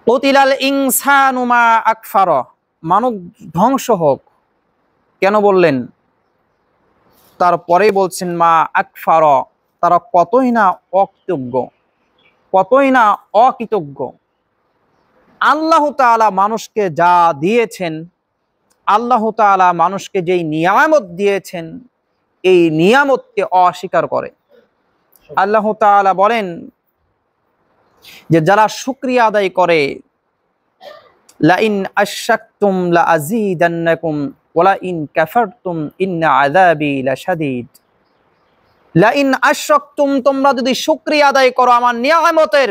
কুতিলাল ইনসানু মা আকফারা, মানব ধ্বংস হোক। কেন বললেন? তারপরেই বলছেন মা আকফারা, তারা কতই না অকৃতজ্ঞ, কতই না অকৃতজ্ঞ। আল্লাহ তাআলা মানুষকে যা দিয়েছেন, আল্লাহ তাআলা মানুষকে যেই নিয়ামত দিয়েছেন, এই নিয়ামতকে অস্বীকার করে। আল্লাহ তাআলা বলেন যে যারা শুকরিয়া আদায় করে, লাইন আশরাকতুম লাআযীদান্নাকুম ওয়ালা ইন কাফারতুম ইন্না আযাবি লাশাদীদ। লাইন আশরাকতুম, তোমরা যদি শুকরিয়া আদায় করো আমার নিয়ামতের,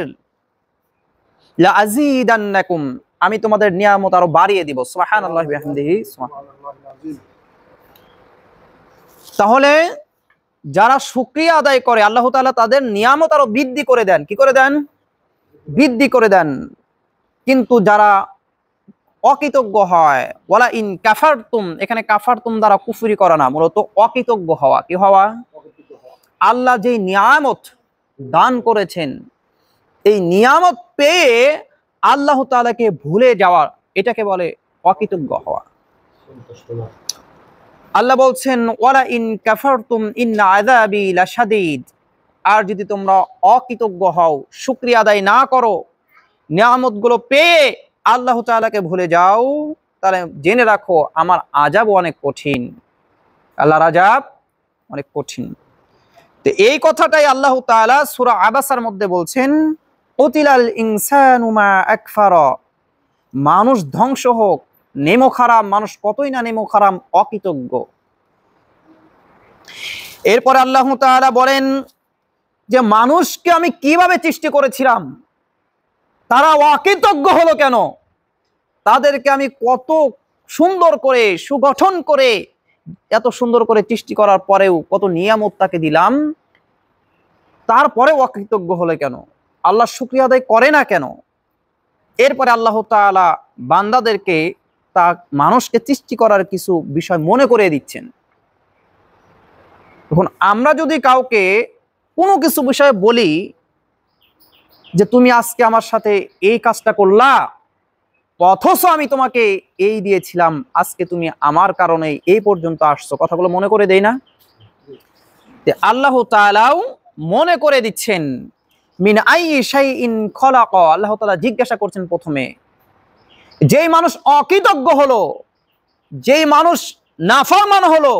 লাআযীদান্নাকুম, আমি তোমাদের নিয়ামত আরো বাড়িয়ে দিব। সুবহানাল্লাহি ওয়া বিহামদিহি। তাহলে যারা শুকরিয়া আদায় করে আল্লাহ তাআলা তাদের নিয়ামত আরো বৃদ্ধি করে দেন। কি করে দেন? বৃদ্ধি করে দেন। কিন্তু যারা অকৃতজ্ঞ হয়, ওয়ালা ইন কাফারতুম, এখানে কাফারতুম দ্বারা কুফরি করা না, মূলত অকৃতজ্ঞ হওয়া। কি হওয়া? আল্লাহ যেই নিয়ামত দান করেছেন, এই নিয়ামত পেয়ে আল্লাহ তাআলাকে ভুলে যাওয়া, এটাকে বলে অকৃতজ্ঞ হওয়া। আল্লাহ বলছেন ওয়ালা ইন কাফারতুম ইন্না আযাবি লাশাদীদ, আর যদি তোমরা অকৃতজ্ঞ হও, শুকরিয়া আদায় না করো, নিয়ামতগুলো পেয়ে আল্লাহ তাআলাকে ভুলে যাও, তাহলে জেনে রাখো আমার আযাব অনেক কঠিন। আল্লাহর আযাব অনেক কঠিন। তো এই কথাটাই আল্লাহ তাআলা সূরা আবাসার মধ্যে বলছেন, কুতিলাল ইনসানু মা আকফারা, মানুষ ধ্বংস হোক, নেমো খারাপ, মানুষ কতই না নেমো খারাপ, অকৃতজ্ঞ। এরপরে আল্লাহ তাআলা বলেন যে মানুষকে আমি কিভাবে সৃষ্টি করেছিলাম, তারা অকৃতজ্ঞ হলো কেন? তাদেরকে আমি কত সুন্দর করে সুগঠন করে, এত সুন্দর করে সৃষ্টি করার পরেও কত নিয়ামত তাকে দিলাম, তারপরে অকৃতজ্ঞ হলো কেন? আল্লাহ শুকরিয়া আদায় করে না কেন? এরপরে আল্লাহ তাআলা বান্দাদেরকে তা মানুষকে সৃষ্টি করার কিছু বিষয় মনে করে দিচ্ছেন। এখন আমরা যদি কাউকে কোনো কিছু বিষয়ে বলি যে তুমি আজকে আমার সাথে এই কাজটা করলা, অথচ আমি তোমাকে এই দিয়েছিলাম, আজকে তুমি আমার কারণে এই পর্যন্ত আসছো, কথাগুলো মনে করে দেই না? আল্লাহ তাআলাও মনে করে দিচ্ছেন। মিন আইয়ি শাইইন খলাকা, আল্লাহ তাআলা জিজ্ঞাসা করছেন প্রথমে, যেই মানুষ অকৃতজ্ঞ হলো, যেই মানুষ নাফরমান হলো,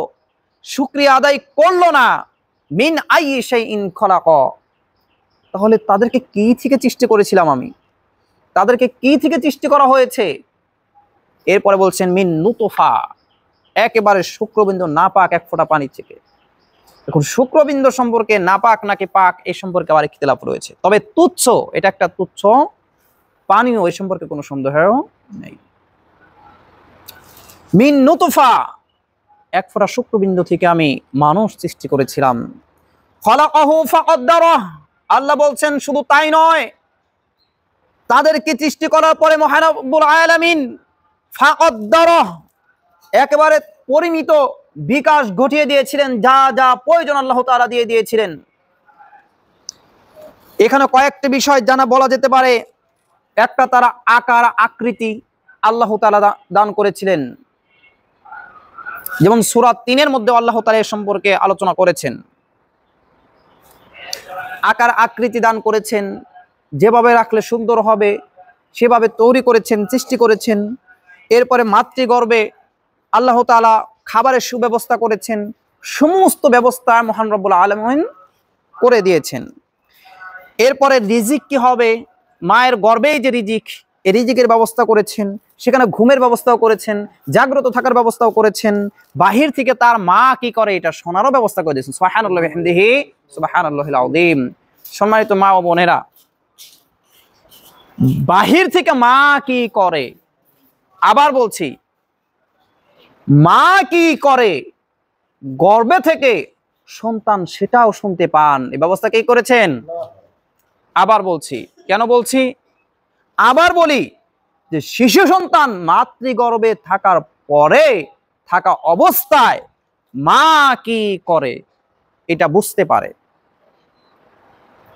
শুকরিয়া আদায় করলো না, মিন আইয়ি শাইইন খলাকা, তাহলে তাদেরকে কি থেকে সৃষ্টি করেছিলাম আমি? তাদেরকে কি থেকে সৃষ্টি করা হয়েছে? এরপরে বলছেন মিন নুতফা, একেবারে শুক্রবিন্দু নাপাক এক ফোঁটা পানি থেকে। এখন শুক্রবিন্দু সম্পর্কে নাপাক নাকি পাক এই সম্পর্কে আবার ইখতিলাফ রয়েছে, তবে তুচ্ছ, এটা একটা তুচ্ছ পানিও, এই সম্পর্কে কোনো সন্দেহ নেই। মিন নুতফা, এক ফোঁটা শুক্রবিন্দু থেকে আমি মানুষ সৃষ্টি করেছিলাম। খলাকাহু ফাকদ্দারাহ, আল্লাহ বলছেন শুধু তাই নয়, তাদেরকে সৃষ্টি করার পরে মহান রব্বুল আলামিন ফাকদ্দারাহ, একেবারে পরিমিত বিকাশ ঘটিয়ে দিয়েছিলেন, যা যা প্রয়োজন আল্লাহ তাআলা দিয়ে দিয়েছিলেন। এখানে কয়েকটি বিষয় জানা বলা যেতে পারে। একটা, তারা আকার আকৃতি আল্লাহ তাআলা দান করেছিলেন, যেমন সূরা ৩-এর মধ্যে আল্লাহ তাআলা এর সম্পর্কে আলোচনা করেছেন। আকার আকৃতি দান করেছেন, যেভাবে রাখলে সুন্দর হবে সেভাবে তৈরি করেছেন, সৃষ্টি করেছেন। এরপরে মাতৃগর্ভে আল্লাহ তাআলা খাবারের সুব্যবস্থা করেছেন, সমস্ত ব্যবস্থা মহান রব্বুল আলামিন করে দিয়েছেন। এরপরে রিজিক কি হবে, মায়ের গর্ভেই যে রিজিক, এই রিজিকের ব্যবস্থা করেছেন, সেখানে ঘুমের ব্যবস্থাও করেছেন, জাগ্রত থাকার ব্যবস্থাও করেছেন। বাহির থেকে তার মা কি করে এটা শোনারও ব্যবস্থা করে দিয়েছেন। সুবহানাল্লাহি ওয়া বিহামদিহি, সুবহানাল্লাহিল আযীম। সম্মানিত মা ও বোনেরা, বাহির থেকে মা কি করে, আবার বলছি, মা কি করে গর্ভে থেকে সন্তান সেটাও শুনতে পান, এই ব্যবস্থা কে করেছেন? আবার বলছি, কেন বলছি? আবার বলি যে শিশু সন্তান মাতৃগর্ভে থাকার পরে থাকা অবস্থায় মা কি করে এটা বুঝতে পারে।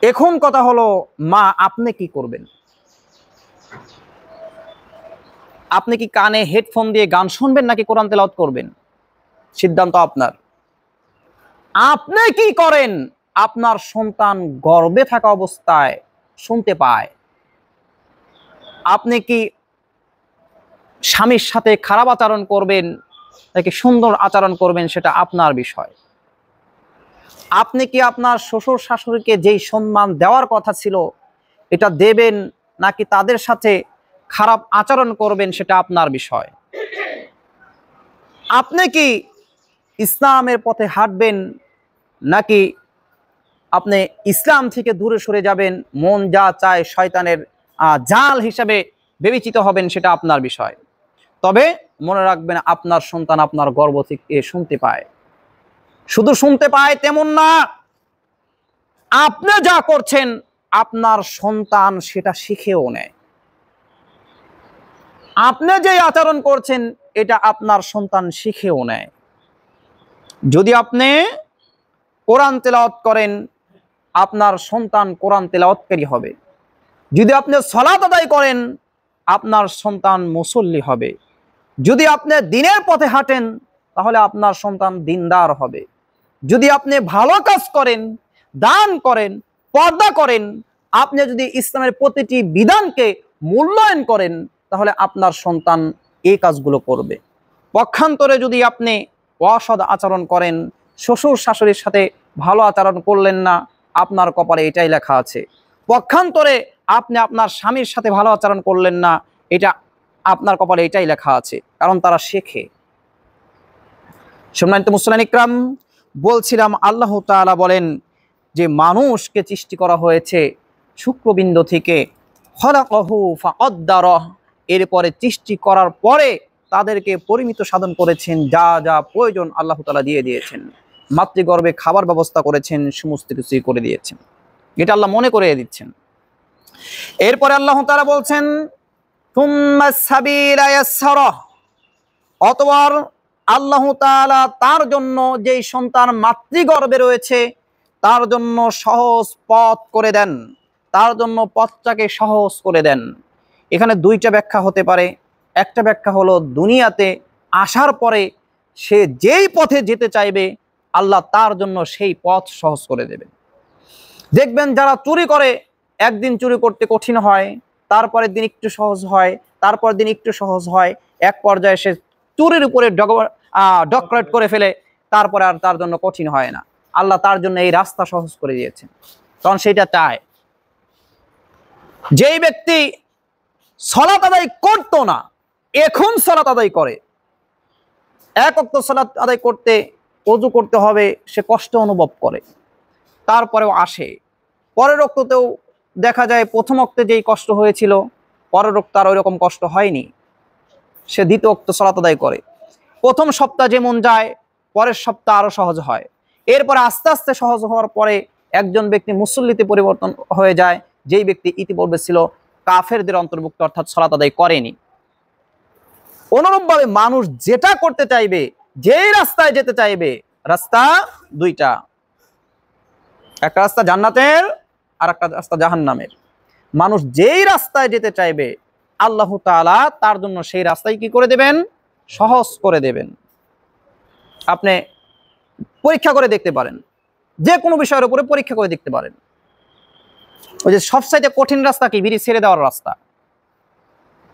এখন কথা হলো, মা আপনি কি করবেন? আপনি কি কানে হেডফোন দিয়ে গান শুনবেন নাকি কোরআন তেলাওয়াত করবেন? সিদ্ধান্ত আপনার। আপনি কি করেন? আপনার সন্তান গর্ভে থাকা অবস্থায় শুনতে পায়। আপনি কি স্বামীর সাথে খারাপ আচরণ করবেন নাকি সুন্দর আচরণ করবেন, সেটা আপনার বিষয়। আপনি কি আপনার শ্বশুর শাশুড়িকে যেই সম্মান দেওয়ার কথা ছিল এটা দেবেন নাকি তাদের সাথে খারাপ আচরণ করবেন, সেটা আপনার বিষয়। আপনি কি ইসলামের পথে হাঁটবেন নাকি আপনি ইসলাম থেকে দূরে সরে যাবেন, মন যা চায় শয়তানের জাল হিসাবে বিবেচিত হবেন, সেটা আপনার বিষয়। তবে মনে রাখবেন, আপনার সন্তান আপনার গর্ভ থেকে শুনতে পায়। শুধু শুনতে পায় তেমন না, আপনি যা করছেন আপনার সন্তান সেটা শিখেও নেয়। আপনি যে আচরণ করছেন এটা আপনার সন্তান শিখেও নেয়। যদি আপনি কোরআন তেলাওয়াত করেন, আপনার সন্তান কোরআন তেলাওয়াতকারী হবে। যদি আপনি সালাত আদায় করেন, আপনার সন্তান মুসল্লি হবে। যদি আপনি দ্বীনের পথে হাঁটেন, তাহলে আপনার সন্তান দ্বীনদার হবে। যদি আপনি ভালো কাজ করেন, দান করেন, পর্দা করেন, আপনি যদি ইসলামের প্রতিটি বিধানকে মূল্যায়ন করেন, তাহলে আপনার সন্তান এই কাজগুলো করবে। পক্ষান্তরে যদি আপনি অসৎ আচরণ করেন, শ্বশুর শাশুড়ির সাথে ভালো আচরণ করলেন না, আপনার কপালে এটাই লেখা আছে। পক্ষান্তরে আপনি আপনার স্বামীর সাথে ভালো আচরণ করলেন না, এটা আপনার কপালে এটাই লেখা আছে, কারণ তারা শেখে। সম্মানিত মুসলিম ইকরাম, বলছিলাম আল্লাহ তাআলা বলেন যে মানুষকে সৃষ্টি করা হয়েছে শুক্রবিন্দ থেকে, খলাকাহু ফাকদ্দারাহ, এরপরে সৃষ্টি করার পরে তাদেরকে পরিমিত সাধন করেছেন, যা যা প্রয়োজন আল্লাহ তাআলা দিয়ে দিয়েছেন। মাতৃগর্ভে খাবার ব্যবস্থা করেছেন, সমস্ত কিছুই করে দিয়েছেন। এটা আল্লাহ মনে করে দিচ্ছেন। এরপরে আল্লাহ তাআলা বলছেন তুম্মা সাবিলা ইয়াসসারাহ, অতঃপর আল্লাহ তাআলা তার জন্য যেই সন্তান মাতৃগর্ভে রয়েছে তার জন্য সহজ পথ করে দেন, তার জন্য পথটাকে সহজ করে দেন। এখানে দুইটা ব্যাখ্যা হতে পারে। একটা ব্যাখ্যা হলো দুনিয়াতে আসার পরে সে যেই পথে যেতে চাইবে আল্লাহ তার জন্য সেই পথ সহজ করে দেবেন। দেখবেন যারা চুরি করে, একদিন চুরি করতে কঠিন হয়, তারপরের দিন একটু সহজ হয়, তারপর দিন একটু সহজ হয়, এক পর্যায়ে সে চুরির উপরে ডকায়েত করে ফেলে, তারপরে আর তার জন্য কঠিন হয় না। আল্লাহ তার জন্য এই রাস্তা সহজ করে দিয়েছেন, কারণ সেটা চায়। যেই ব্যক্তি সালাত আদায় করতো না, এখন সালাত আদায় করে, এক ওয়াক্ত সালাত আদায় করতে ওযু করতে হবে, সে কষ্ট অনুভব করে, তারপরেও আসে। পরের ওয়াক্ততেও দেখা যায় প্রথম ওয়াক্তে যেই কষ্ট হয়েছিল, পরের ওয়াক্তে আর ওইরকম কষ্ট হয়নি, সে দ্বিতীয় ওয়াক্ত সালাত আদায় করে। প্রথম সপ্তাহ যেমন যায়, পরের সপ্তাহ আরো সহজ হয়। এরপরে আস্তে আস্তে সহজ হওয়ার পরে একজন ব্যক্তি মুসল্লিতে পরিবর্তন হয়ে যায়, যেই ব্যক্তি ইতিপূর্বে ছিল কাফেরদের অন্তর্ভুক্ত, অর্থাৎ সালাত আদায় করেনি। অনুরূপভাবে মানুষ যেটা করতে চাইবে, যেই রাস্তায় যেতে চাইবে, রাস্তা দুইটা, একটা রাস্তা জান্নাতের আর একটা রাস্তা জাহান্নামের। মানুষ যেই রাস্তায় যেতে চাইবে আল্লাহ তাআলা তার জন্য সেই রাস্তায় কি করে দেবেন? সহজ করে দেবেন। আপনি পরীক্ষা করে দেখতে পারেন, যে কোনো বিষয়ের উপরে পরীক্ষা করে দেখতে পারেন। ওই যে সবচাইতে কঠিন রাস্তা কি? বিড়ি ছেড়ে দেওয়ার রাস্তা।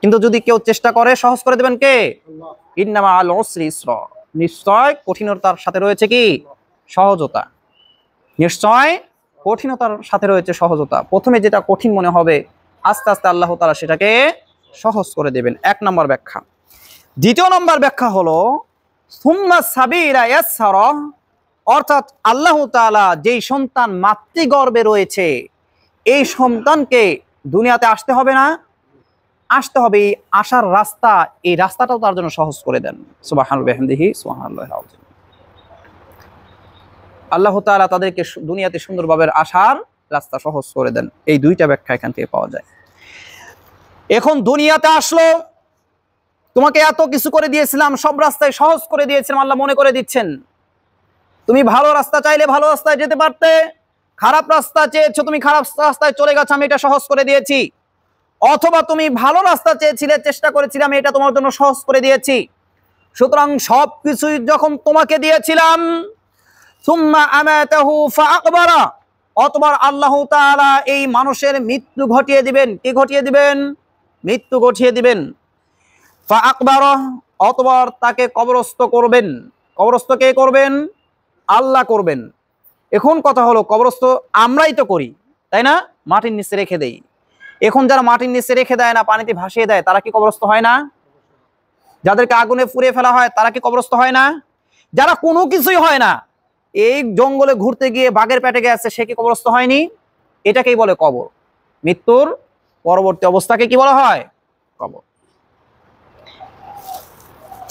কিন্তু যদি কেউ চেষ্টা করে, সহজ করে দেবেন কে? ইন্নামা আল উসরি ইসরা, নিশ্চয় কঠিনতার সাথে রয়েছে কি? সহজতা। নিশ্চয় কঠিনতার সাথে রয়েছে সহজতা। প্রথমে যেটা কঠিন মনে হবে, আস্তে আস্তে আল্লাহ তাআলা সেটাকে সহজ করে দেবেন। এক নম্বর ব্যাখ্যা। দ্বিতীয় নম্বর ব্যাখ্যা হলো সুম্মা সাবিলা ইয়াসসারা, অর্থাৎ আল্লাহ তাআলা যেই সন্তান মাতৃগর্ভে রয়েছে, এই সন্তানকে দুনিয়াতে আসতে হবে না, আসতে হবে। এই আসার রাস্তা, এই রাস্তাটাও তার জন্য সহজ করে দেন। সুবহানাল্লাহি ওয়া বিহামদিহি সুবহানাল্লাহিল আযীম। আল্লাহ তাআলা তাদেরকে দুনিয়াতে সুন্দরভাবে আসার রাস্তা সহজ করে দেন। এই দুইটা ব্যাখ্যা এখান থেকে পাওয়া যায়। এখন দুনিয়াতে আসলো, তোমাকে এত কিছু করে দিয়েছিলাম, সব রাস্তায় সহজ করে দিয়েছিলাম, আল্লাহ মনে করে দিচ্ছেন। তুমি ভালো রাস্তা চাইলে ভালো রাস্তায় যেতে পারতে, খারাপ রাস্তা চেয়েছো, তুমি খারাপ রাস্তায় চলে গেছো, আমি এটা সহজ করে দিয়েছি। অথবা তুমি ভালো রাস্তা চেয়েছিলে, চেষ্টা করেছিলে, আমি এটা তোমার জন্য সহজ করে দিয়েছি। সুতরাং সবকিছুই যখন তোমাকে দিয়েছিলাম, সুম্মা আমাতাহু ফাআকবারা, অতঃপর আল্লাহ তাআলা এই মানুষের মৃত্যু ঘটিয়ে দিবেন। কি ঘটিয়ে দিবেন? মৃত্যু ঘটিয়ে দিবেন। ফাআকবারা, অতঃপর তাকে কবরস্থ করবেন। কবরস্থ কে করবেন? আল্লাহ করবেন। এখন কথা হলো, কবরস্থ আমরাই তো করি, তাই না? মাটির নিচে রেখে দেই। এখন যারা মাটির নিচে রেখে দেয় না, পানিতে ভাসিয়ে দেয়, তারা কি কবরস্থ হয় না? যাদেরকে আগুনে পুড়িয়ে ফেলা হয়, তারা কি কবরস্থ হয় না? যারা কোনো কিছুই হয় না, এই জঙ্গলে ঘুরতে গিয়ে বাঘের পেটে গেছে, সে কি কবরস্থ হয়নি? এটাকেই বলে কবর। মৃত্যুর পরবর্তী অবস্থাকে কি বলা হয়? কবর।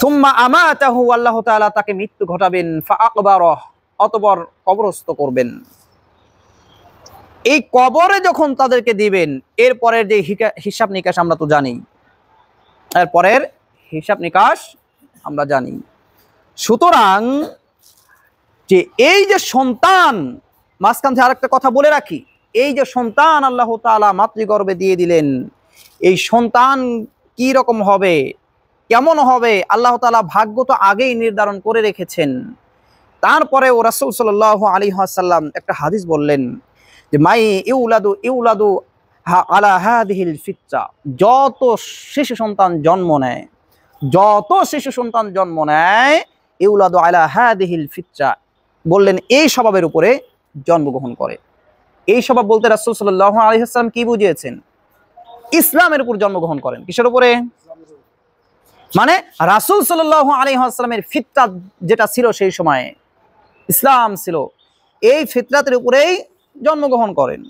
সুম্মা আমাতাহু, আল্লাহ তাআলা তাকে মৃত্যু ঘটাবেন। ফাআকবারাহ, অতঃপর কবরস্থ করবেন। এই কবরে যখন তাদেরকে দিবেন, এরপরের যে হিসাব নিকাশ আমরা তো জানি, এরপরের হিসাব নিকাশ আমরা জানি। সুতরাং যে এই যে সন্তান, মাঝখান থেকে আরেকটা কথা বলে রাখি, এই যে সন্তান আল্লাহ তাআলা মাতৃগর্ভে দিয়ে দিলেন, এই সন্তান কি রকম হবে, কেমন হবে, আল্লাহ তাআলা ভাগ্য তো আগেই নির্ধারণ করে রেখেছেন। তারপরে ও রাসূল সাল্লাল্লাহু আলাইহি ওয়াসাল্লাম একটা হাদিস বললেন যে মাই ইউলাদু আলা হাদিহিল ফিতরা, যত শিশু সন্তান জন্ম নেয়, যত শিশু সন্তান জন্ম নেয়, ইউলাদু আলা হাদিহিল ফিতরা, বললেন এই স্বভাবের উপরে জন্মগ্রহণ করে। এই স্বভাব বলতে রাসূল সাল্লাল্লাহু আলাইহি ওয়াসাল্লাম কি বুঝিয়েছেন? ইসলামের উপর জন্মগ্রহণ করেন। কিসের উপরে? মানে রাসূল সাল্লাল্লাহু আলাইহি ওয়াসাল্লামের ফিতরাত যেটা ছিল সেই সময়ে, ইসলাম ছিল, এই ফিতরাতের উপরেই জন্মগ্রহণ করেন।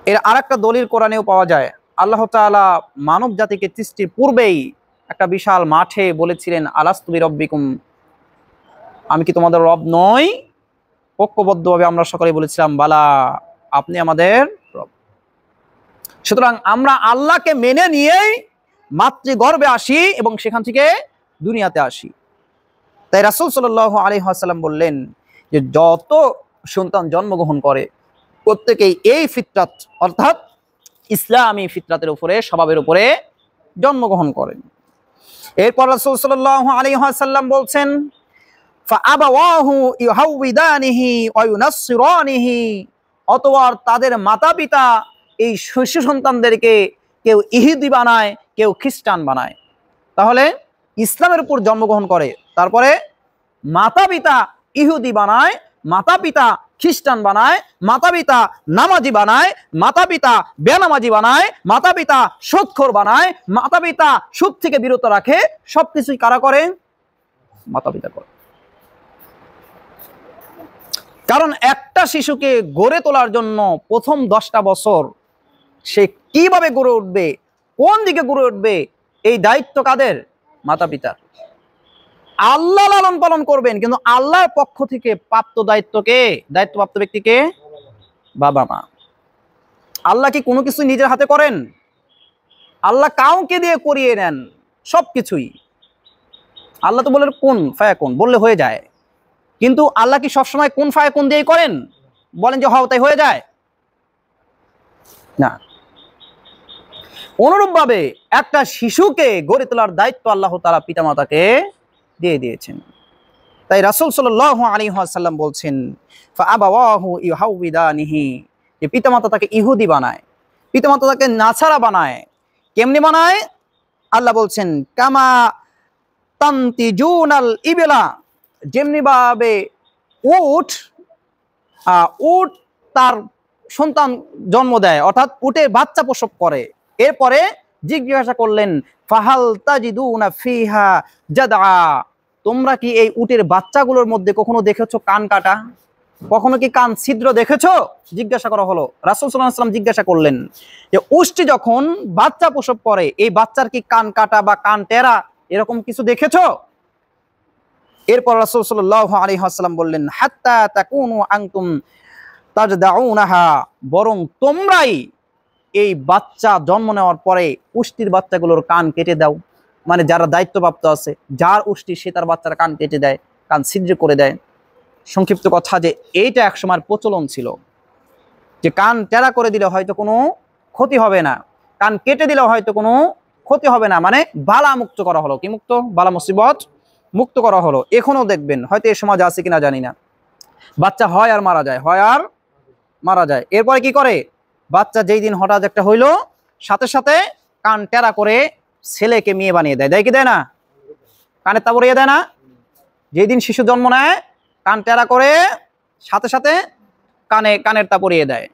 এর আরেকটা দলিল কোরআনেও পাওয়া যায়। আল্লাহ তাআলা মানব জাতিকে সৃষ্টির পূর্বেই একটা বিশাল মাঠে বলেছিলেন, আলাস্তু বিরব্বিকুম, আমি কি তোমাদের রব নই? ঐক্যবদ্ধভাবে আমরা সকলে বলেছিলাম, বালা, আপনি আমাদের রব। সুতরাং আমরা আল্লাহকে মেনে নিয়েই মাতৃগর্ভে আসি এবং সেখান থেকে দুনিয়াতে আসি। তাই রাসূল সাল্লাল্লাহু আলাইহি ওয়াসাল্লাম বললেন যে যত সন্তান জন্মগ্রহণ করে প্রত্যেকেই এই ফিতরাত অর্থাৎ ইসলামী ফিতরাতের উপরে, স্বভাবের উপরে জন্মগ্রহণ করেন। এরপর রাসূল সাল্লাল্লাহু আলাইহি ওয়াসাল্লাম বলছেন, ফাআবাওয়াহু ইউহাউবিদানিহি ওয়া ইউনাসসিরানিহি, অতঃপর তাদের মাতা-পিতা এই শিশু সন্তানদেরকে কেউ ইহুদি বানায়, কেউ খ্রিস্টান বানায়। তাহলে ইসলামের উপর জন্মগ্রহণ করে, তারপরে মাতা-পিতা ইহুদি বানায়, মাতা-পিতা খ্রিস্টান বানায়, মাতা-পিতা নামাজি বানায়, মাতা-পিতা বেনামাজি বানায়, মাতা-পিতা সুদখোর বানায়, মাতা-পিতা সুদ থেকে বিরত রাখে। সবকিছুই কারা করে? মাতা-পিতা করে। কারণ একটা শিশুকে গড়ে তোলার জন্য প্রথম 10টা বছর সে কিভাবে গড়ে উঠবে, কোন দিকে গড়ে উঠবে, এই দায়িত্ব কাদের? মাতা-পিতার। আল্লাহ লালন পালন করবেন, কিন্তু আল্লাহর পক্ষ থেকে প্রাপ্ত দায়িত্বকে, দায়িত্বপ্রাপ্ত ব্যক্তিকে বাবা মা। আল্লাহ কি কোনো কিছু নিজের হাতে করেন? আল্লাহ কাউকে দিয়ে করিয়ে নেন সবকিছুই। আল্লাহ তো বলেন কোন ফায়াকুন, বললে হয়ে যায়। কিন্তু আল্লাহ কি সবসময় কোন ফায়াকুন দিয়ে করেন? বলেন যে হও তাই হয়ে যায় না। অনুরূপভাবে একটা শিশুকে গড়ে তোলার দায়িত্ব আল্লাহ তাআলা পিতামাতাকে দিয়ে দিয়েছেন। তাই রাসূল সাল্লাল্লাহু আলাইহি ওয়াসাল্লাম বলছেন, ফাআবাওয়াহু ইউহাউবিদানিহি, যে পিতামাতা তাকে ইহুদি বানায়, পিতামাতা তাকে নাছারা বানায়। কেমনি বানায়? আল্লাহ বলছেন, কামা তানতিজুনাল ইবলা, যেমনি ভাবে উট তার সন্তান জন্ম দেয়, অর্থাৎ উটের বাচ্চা প্রসব করে। এরপরে জিজ্ঞাসা করলেন, ফাহাল তাজিদুনা ফিহা জাদা, তোমরা কি এই উটের বাচ্চাগুলোর মধ্যে কখনো দেখেছো কান কাটা? কখনো কি কান ছিদ্র দেখেছো? জিজ্ঞাসা করা হলো। রাসূল সাল্লাল্লাহু আলাইহি ওয়াসাল্লাম জিজ্ঞাসা করলেন যে উষ্টটি যখন বাচ্চা প্রসব করে, এই বাচ্চার কি কান কাটা বা কান টেরা এরকম কিছু দেখেছো? এরপর রাসূল সাল্লাল্লাহু আলাইহি ওয়াসাল্লাম বললেন, হাত্তা তাকুনু আনতুম তাজদাউনাহা, বরং তোমরাই এই বাচ্চা জন্ম নেওয়ার পরে উষ্টির বাচ্চাগুলোর কান কেটে দাও। মানে যারা দায়িত্বপ্রাপ্ত আছে, যার উষ্টি সে তার বাচ্চার কান কেটে দেয়, কান ছিদ্র করে দেয়। সংক্ষিপ্ত কথা যে এইটা একসময় প্রচলন ছিল, যে কান টেরা করে দিলে হয়তো কোনো ক্ষতি হবে না, কান কেটে দিলেও হয়তো কোনো ক্ষতি হবে না, মানে বালা মুক্ত করা হলো। কি মুক্ত? বালা মুসিবত মুক্ত করা হলো। এখনো দেখবেন, হয়তো এই সমাজ আছে কিনা জানি না, বাচ্চা হয় আর মারা যায়, হয় আর মারা যায়। এরপরে কি করে? বাচ্চা যেই দিন হঠাৎ একটা হইলো, সাথে সাথে কান টেরা করে ছেলেকে মেয়ে বানিয়ে দেয়। দেয় কি দেয় না? কানের তা পরিয়ে দেয় না? যেই দিন শিশু জন্ম নেয়, কান টেরা করে সাথে সাথে কানের তা পরিয়ে দেয়।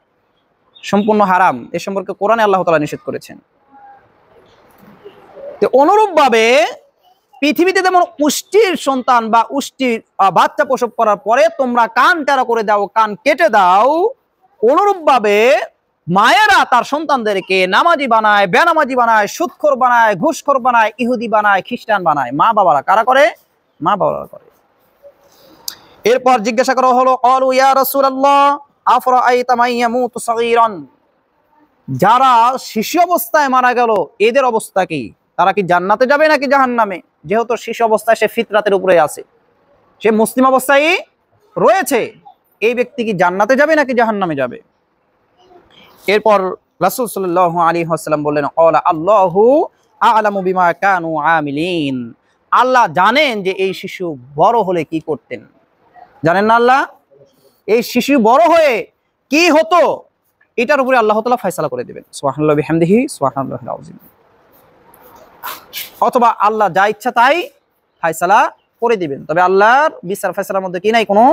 সম্পূর্ণ হারাম। এ সম্পর্কে কোরআনে আল্লাহ তাআলা নিষেধ করেছেন। তো অনুরূপভাবে পৃথিবীতে যেমন পুষ্টির সন্তান বা পুষ্টির বাচ্চা প্রসব করার পরে তোমরা কান টেরা করে দাও, কান কেটে দাও, অনুরূপভাবে মায়েরা তার সন্তানদেরকে নামাজি বানায়, বেনামাজি বানায়, সুদখোর বানায়, ঘুষখোর বানায়, ইহুদি বানায়, খ্রিস্টান বানায়। মা বাবারা কারা করে? মা বাবারা করে। এরপর জিজ্ঞাসা করা হলো, ক্বালু ইয়া রাসূলুল্লাহ আফরাআইতা মান ইয়ামুতু সাগীরান, যারা শিশু অবস্থায় মারা গেল এদের অবস্থা কি? তারা কি জান্নাতে যাবে নাকি জাহান্নামে? যেহেতু শিশু অবস্থায় সে ফিতরাতের উপরে আছে, সে মুসলিম অবস্থায় রয়েছে, এই ব্যক্তি কি জান্নাতে যাবে নাকি জাহান্নামে যাবে? এরপর রাসূল সাল্লাল্লাহু আলাইহি ওয়াসাল্লাম বললেন, ক্বালা আল্লাহু আ'লামু বিমা কানু আমিলিন, আল্লাহ জানেন যে এই শিশু বড় হলে কি করতেন। জানেন না আল্লাহ? এই শিশু বড় হয়ে কি হতো এটার উপরে আল্লাহ তাআলা ফয়সালা করে দিবেন। সুবহানাল্লাহি বিহামদিহি সুবহানাল্লাহিল আযীম। অথবা আল্লাহ যা ইচ্ছা তাই ফয়সালা করে দিবেন। তবে আল্লাহর বিচার ফয়সালার মধ্যে কি নাই? কোনো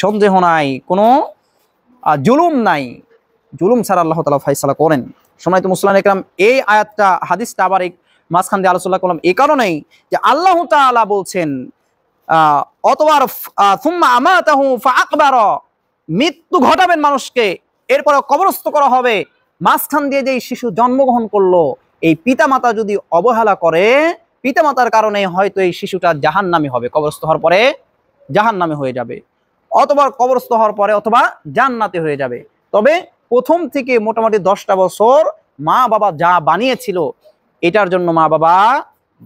সন্দেহ নাই, কোনো জুলুম নাই। জুলুম ছাড়া আল্লাহ তাআলা ফয়সালা করেন। সম্মানিত মুসলিম একরাম, এই আয়াতটা হাদিসটা আবার এই মাঝখান দিয়ে আলোচনা করলাম এই কারণেই যে আল্লাহ তাআলা বলছেন অতবার সুম্মা আমাতাহু ফাআকবারা, মৃত্যু ঘটাবেন মানুষকে, এরপরে কবরস্থ করা হবে। মাঝখান দিয়ে যে শিশু জন্মগ্রহণ করলো, এই পিতামাতা যদি অবহেলা করে, পিতামাতার কারণে হয়তো এই শিশুটা জাহান্নামী হবে, কবরস্থ হওয়ার পরে জাহান্নামী হয়ে যাবে, অথবা কবরস্থ হওয়ার পরে অথবা জান্নাতে হয়ে যাবে। তবে প্রথম থেকে মোটামুটি 10টা বছর মা বাবা যা বানিয়েছিল এটার জন্য মা বাবা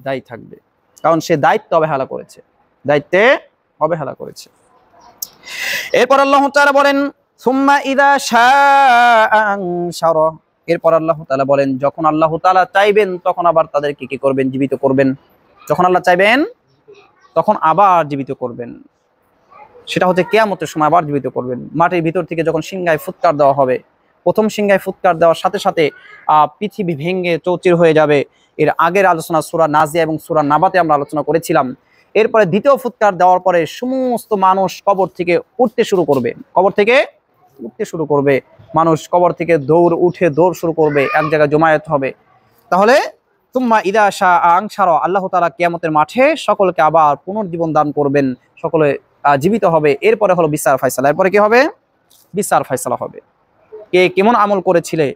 দায়ী থাকবে, কারণ সে দায়িত্ব অবহেলা করেছে, দায়িত্বে অবহেলা করেছে। এরপর আল্লাহ তাআলা বলেন, সুম্মা ইযা শাআ আনশারা, এরপর আল্লাহ তাআলা বলেন যখন আল্লাহ তাআলা চাইবেন তখন আবার তাদেরকে কি করবেন? জীবিত করবেন। যখন আল্লাহ চাইবেন তখন আবার জীবিত করবেন, সেটা হচ্ছে কিয়ামতের সময় আবার জীবিত করবেন। মাটির ভিতর থেকে যখন সিংহায় ফুৎকার দেওয়া হবে, প্রথম সিংহায় ফুৎকার দেওয়ার সাথে সাথে পৃথিবী ভেঙে চৌচির হয়ে যাবে। এর আগের আলোচনা সূরা নাজিয়া এবং সূরা নাবাতে আমরা আলোচনা করেছিলাম। এরপরে দ্বিতীয় ফুৎকার দেওয়ার পরে সমস্ত মানুষ কবর থেকে উঠতে শুরু করবে, কবর থেকে উঠতে শুরু করবে, মানুষ কবর থেকে দৌড় শুরু করবে, এক জায়গায় জমায়েত হবে। তাহলে সুম্মা ইযা শাআ আনশারা, আল্লাহ তাআলা কিয়ামতের মাঠে সকলকে আবার পুনর্জীবন দান করবেন, সকলে জীবিত হবে। এরপরে হলো বিচার ফয়সালা। এরপরে কি হবে? বিচার ফয়সালা হবে, কে কেমন আমল করেছিলে।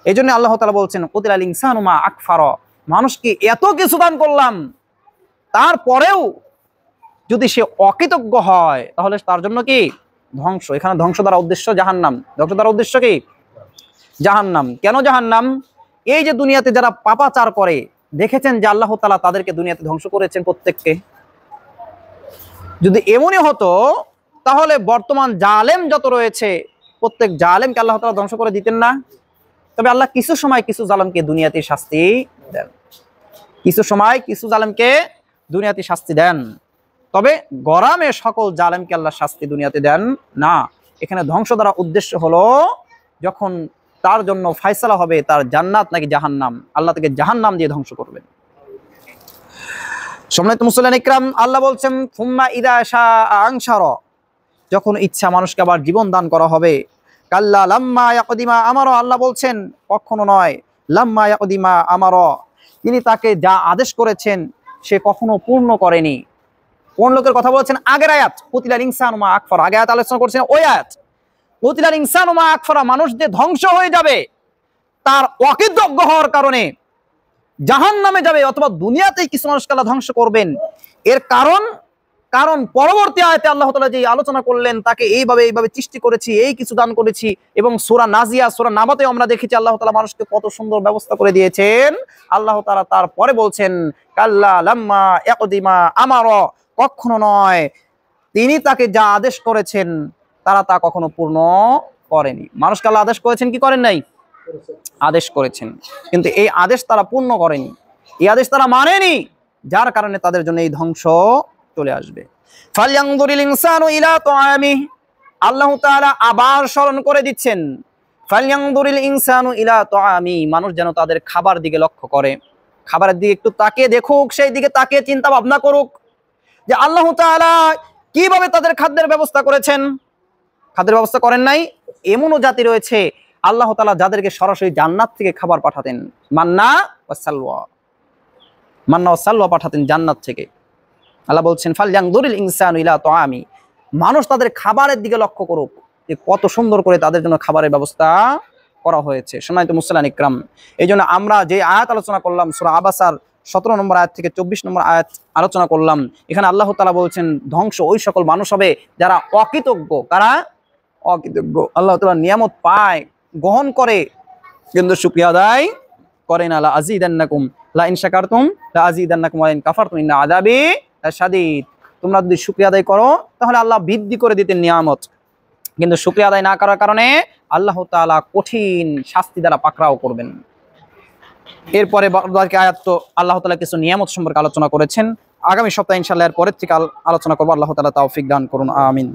এই জন্য আল্লাহ তাআলা বলছেন, কুতিলাল ইনসানু মা আকফারা, মানুষকে এত কিছু দান করলাম তারপরেও যদি সে অকৃতজ্ঞ হয় তাহলে তার জন্য কি? ধ্বংস। এখানে ধ্বংস দ্বারা উদ্দেশ্য জাহান্নাম। ধ্বংস দ্বারা উদ্দেশ্য কি? জাহান্নাম। কেন জাহান্নাম? এই যে দুনিয়াতে যারা পাপাচার করে, দেখেছেন যে আল্লাহ তাআলা তাদেরকে দুনিয়াতে ধ্বংস করেছেন প্রত্যেককে। যদি এমনই হতো তাহলে বর্তমান জালেম যত রয়েছে প্রত্যেক জালেমকে আল্লাহ তাআলা ধ্বংস করে দিতেন না। তবে আল্লাহ কিছু সময় কিছু জালেমকে দুনিয়াতে শাস্তি দেন, কিছু সময় কিছু জালেমকে দুনিয়াতে শাস্তি দেন। তবে গরামে সকল জালেমকে আল্লাহ শাস্তি দুনিয়াতে দেন না। এখানে ধ্বংস দ্বারা উদ্দেশ্য হলো যখন তার জন্য ফয়সালা হবে তার জান্নাত নাকি জাহান্নাম, আল্লাহ তাকে জাহান্নাম দিয়ে ধ্বংস করবেন। সম্মানিত মুসলিম ইকরাম, আল্লাহ বলছেন সুম্মা ইযা শাআ আনশারা, যখন ইচ্ছা মানুষকে আবার জীবন দান করা হবে। কাল্লা লাম্মা ইয়াকদিমা আমারা, আল্লাহ বলছেন কখনো নয়, লাম্মা ইয়াকদিমা আমারা, তিনি তাকে যা আদেশ করেছেন সে কখনো পূর্ণ করেনি। কোন লোকের কথা বলছেন? আগের আয়াত কুতিলাল ইনসানু মা আকফারা, আগে আয়াত আলোচনা করছেন ওই আয়াত। কুতিলাল ইনসানু মা আকফারা, মানুষ যে ধ্বংস হয়ে যাবে তার অকৃতজ্ঞ হওয়ার কারণে জাহান্নামে যাবে, অথবা দুনিয়াতেই কিছু মানুষকে আল্লাহ ধ্বংস করবেন। এর কারণ পরবর্তী আয়াতে আল্লাহ তাআলা যে আলোচনা করলেন তাকে এইভাবে সৃষ্টি করেছি, এই কিছু দান করেছি। এবং সূরা নাজিয়া সূরা নাবাতে আমরা দেখেছি আল্লাহ তাআলা মানুষকে কত সুন্দর ব্যবস্থা করে দিয়েছেন। আল্লাহ তাআলা তারপরে বলছেন কাল্লা লাম্মা ইয়াকদিমা আমারা, কখনো নয়, তিনি তাকে যা আদেশ করেছেন তারা তা কখনো পূর্ণ করেনি। মানুষকে আল্লাহ আদেশ করেছেন কি করেন নাই? আদেশ করেছেন, কিন্তু এই আদেশ তারা পূর্ণ করেনি, এই আদেশ তারা মানেনি, যার কারণে তাদের জন্য এই ধ্বংস চলে আসবে। ফালয়ানজুরিল ইনসানু ইলা তাআমিহি, আল্লাহ তাআলা আবার স্মরণ করে দিচ্ছেন, ফালয়ানজুরিল ইনসানু ইলা তাআমিহি, মানুষ যেন তাদের খাবার দিকে লক্ষ্য করে, খাবারের দিকে একটু তাকিয়ে দেখুক, সেই দিকে তাকিয়ে চিন্তা ভাবনা করুক যে আল্লাহ তাআলা কিভাবে তাদের খাদ্যের ব্যবস্থা করেছেন। খাদ্যের ব্যবস্থা করেন নাই, এমনও জাতি রয়েছে আল্লাহ তাআলা যাদেরকে সরাসরি জান্নাত থেকে খাবার পাঠাতেন, মান্না ওয়া সালওয়া, মান্না ওয়া সালওয়া পাঠাতেন জান্নাত থেকে। আল্লাহ বলছেন ফালয়ানজুরিল ইনসানু ইলা তাআমি, মানুষ তাদের খাবারের দিকে লক্ষ্য করুক যে কত সুন্দর করে তাদের জন্য খাবারের ব্যবস্থা করা হয়েছে। সম্মানিত মুসলিম ইকরাম, এই জন্য আমরা যে আয়াত আলোচনা করলাম সূরা আবাসার 17 নম্বর আয়াত থেকে 24 নম্বর আয়াত আলোচনা করলাম, এখানে আল্লাহ তাআলা বলছেন ধ্বংস ওই সকল মানুষ হবে যারা অকৃতজ্ঞ। কারা? অকৃতজ্ঞ। আল্লাহ তাআলা নিয়ামত পায়, গ্রহণ করে, কিন্তু শুকরিয়া আদায় করে না। লা আযীদান্নাকুম লা ইন শাকারতুম লা আযীদান্নাকুম ওয়া ইন কাফারতুম ইন্না আযাবি লাশাদীদ। তোমরা যদি শুকরিয়া আদায় করো তাহলে আল্লাহ বৃদ্ধি করে দিতেন নিয়ামত, কিন্তু শুকরিয়া আদায় না করার কারণে আল্লাহ তাআলা কঠিন শাস্তি দ্বারা পাকড়াও করবেন। এরপরে বাকি আয়াত তো আল্লাহ তাআলা কিছু নিয়ামত সম্পর্কে আলোচনা করেছেন। আগামী সপ্তাহে ইনশাআল্লাহ এর পরের থেকে আলোচনা করব। আল্লাহ তাআলা তৌফিক দান করুন, আমিন।